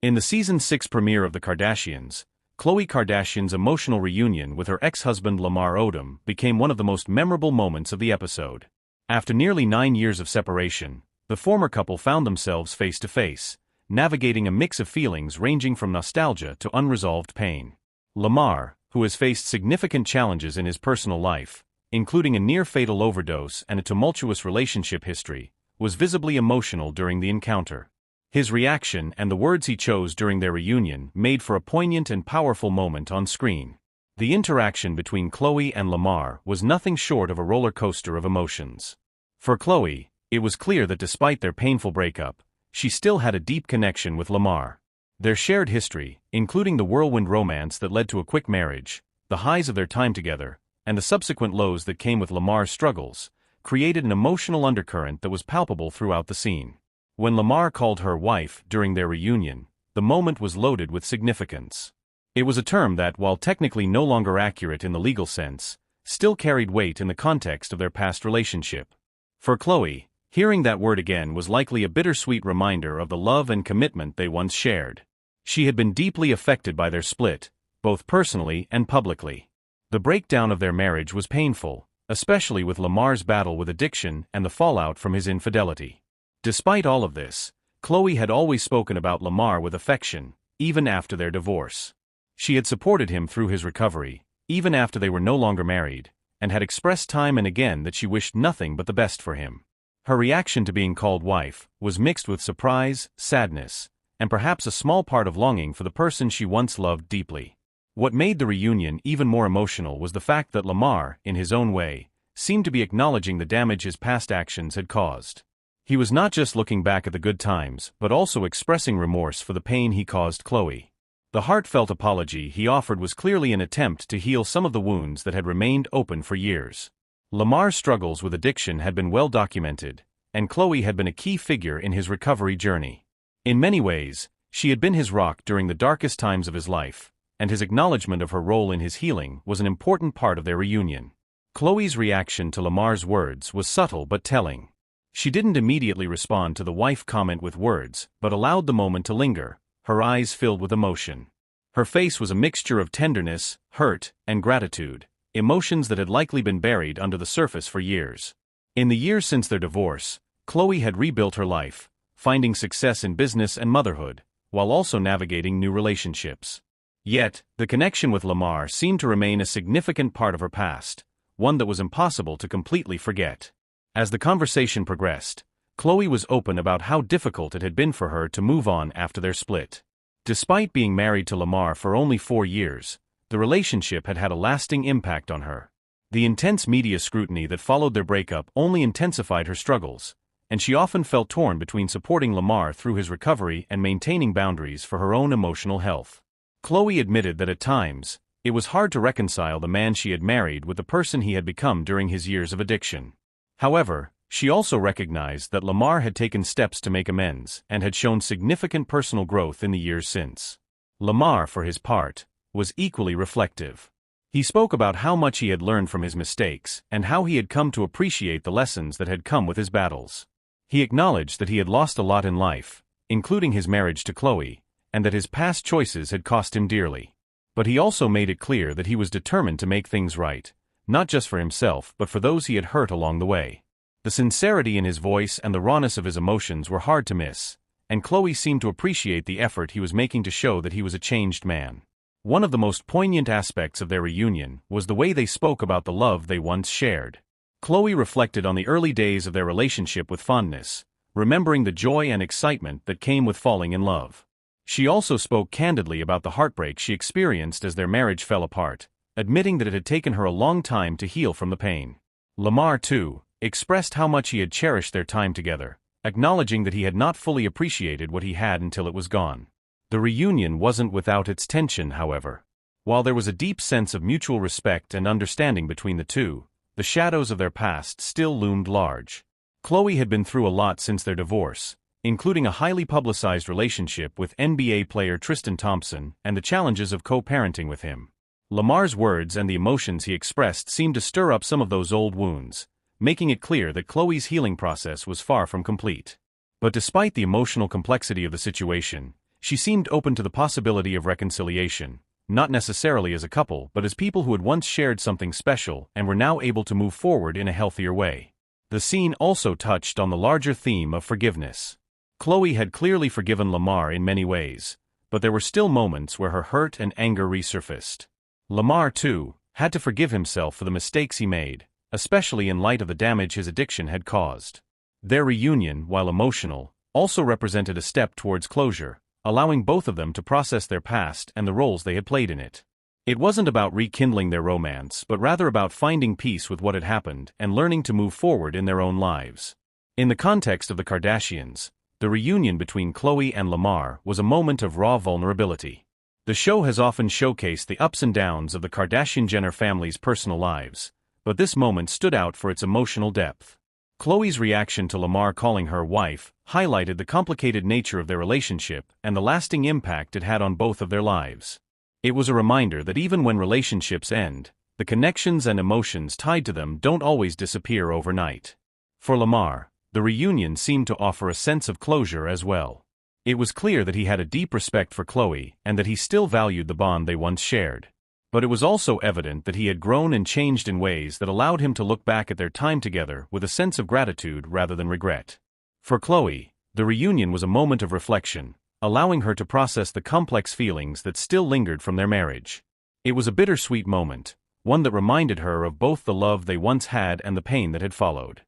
In the season 6 premiere of The Kardashians, Khloe Kardashian's emotional reunion with her ex-husband Lamar Odom became one of the most memorable moments of the episode. After nearly 9 years of separation, the former couple found themselves face to face, navigating a mix of feelings ranging from nostalgia to unresolved pain. Lamar, who has faced significant challenges in his personal life, including a near-fatal overdose and a tumultuous relationship history, was visibly emotional during the encounter. His reaction and the words he chose during their reunion made for a poignant and powerful moment on screen. The interaction between Khloe and Lamar was nothing short of a roller coaster of emotions. For Khloe, it was clear that despite their painful breakup, she still had a deep connection with Lamar. Their shared history, including the whirlwind romance that led to a quick marriage, the highs of their time together, and the subsequent lows that came with Lamar's struggles, created an emotional undercurrent that was palpable throughout the scene. When Lamar called her wife during their reunion, the moment was loaded with significance. It was a term that, while technically no longer accurate in the legal sense, still carried weight in the context of their past relationship. For Khloe, hearing that word again was likely a bittersweet reminder of the love and commitment they once shared. She had been deeply affected by their split, both personally and publicly. The breakdown of their marriage was painful, especially with Lamar's battle with addiction and the fallout from his infidelity. Despite all of this, Khloe had always spoken about Lamar with affection, even after their divorce. She had supported him through his recovery, even after they were no longer married, and had expressed time and again that she wished nothing but the best for him. Her reaction to being called wife was mixed with surprise, sadness, and perhaps a small part of longing for the person she once loved deeply. What made the reunion even more emotional was the fact that Lamar, in his own way, seemed to be acknowledging the damage his past actions had caused. He was not just looking back at the good times, but also expressing remorse for the pain he caused Khloe. The heartfelt apology he offered was clearly an attempt to heal some of the wounds that had remained open for years. Lamar's struggles with addiction had been well documented, and Khloe had been a key figure in his recovery journey. In many ways, she had been his rock during the darkest times of his life, and his acknowledgement of her role in his healing was an important part of their reunion. Khloe's reaction to Lamar's words was subtle but telling. She didn't immediately respond to the wife comment with words, but allowed the moment to linger, her eyes filled with emotion. Her face was a mixture of tenderness, hurt, and gratitude, emotions that had likely been buried under the surface for years. In the years since their divorce, Khloe had rebuilt her life, finding success in business and motherhood, while also navigating new relationships. Yet, the connection with Lamar seemed to remain a significant part of her past, one that was impossible to completely forget. As the conversation progressed, Khloe was open about how difficult it had been for her to move on after their split. Despite being married to Lamar for only 4 years, the relationship had had a lasting impact on her. The intense media scrutiny that followed their breakup only intensified her struggles, and she often felt torn between supporting Lamar through his recovery and maintaining boundaries for her own emotional health. Khloe admitted that at times, it was hard to reconcile the man she had married with the person he had become during his years of addiction. However, she also recognized that Lamar had taken steps to make amends and had shown significant personal growth in the years since. Lamar, for his part, was equally reflective. He spoke about how much he had learned from his mistakes and how he had come to appreciate the lessons that had come with his battles. He acknowledged that he had lost a lot in life, including his marriage to Khloe, and that his past choices had cost him dearly. But he also made it clear that he was determined to make things right, not just for himself but for those he had hurt along the way. The sincerity in his voice and the rawness of his emotions were hard to miss, and Khloe seemed to appreciate the effort he was making to show that he was a changed man. One of the most poignant aspects of their reunion was the way they spoke about the love they once shared. Khloe reflected on the early days of their relationship with fondness, remembering the joy and excitement that came with falling in love. She also spoke candidly about the heartbreak she experienced as their marriage fell apart, admitting that it had taken her a long time to heal from the pain. Lamar, too, expressed how much he had cherished their time together, acknowledging that he had not fully appreciated what he had until it was gone. The reunion wasn't without its tension, however. While there was a deep sense of mutual respect and understanding between the two, the shadows of their past still loomed large. Khloe had been through a lot since their divorce, including a highly publicized relationship with NBA player Tristan Thompson and the challenges of co-parenting with him. Lamar's words and the emotions he expressed seemed to stir up some of those old wounds, making it clear that Khloe's healing process was far from complete. But despite the emotional complexity of the situation, She seemed open to the possibility of reconciliation, not necessarily as a couple but as people who had once shared something special and were now able to move forward in a healthier way. The scene also touched on the larger theme of forgiveness. Khloe had clearly forgiven Lamar in many ways, but there were still moments where her hurt and anger resurfaced. Lamar, too, had to forgive himself for the mistakes he made, especially in light of the damage his addiction had caused. Their reunion, while emotional, also represented a step towards closure, allowing both of them to process their past and the roles they had played in it. It wasn't about rekindling their romance but rather about finding peace with what had happened and learning to move forward in their own lives. In the context of the Kardashians, the reunion between Khloe and Lamar was a moment of raw vulnerability. The show has often showcased the ups and downs of the Kardashian-Jenner family's personal lives, but this moment stood out for its emotional depth. Khloe's reaction to Lamar calling her wife highlighted the complicated nature of their relationship and the lasting impact it had on both of their lives. It was a reminder that even when relationships end, the connections and emotions tied to them don't always disappear overnight. For Lamar, the reunion seemed to offer a sense of closure as well. It was clear that he had a deep respect for Khloe and that he still valued the bond they once shared. But it was also evident that he had grown and changed in ways that allowed him to look back at their time together with a sense of gratitude rather than regret. For Khloe, the reunion was a moment of reflection, allowing her to process the complex feelings that still lingered from their marriage. It was a bittersweet moment, one that reminded her of both the love they once had and the pain that had followed.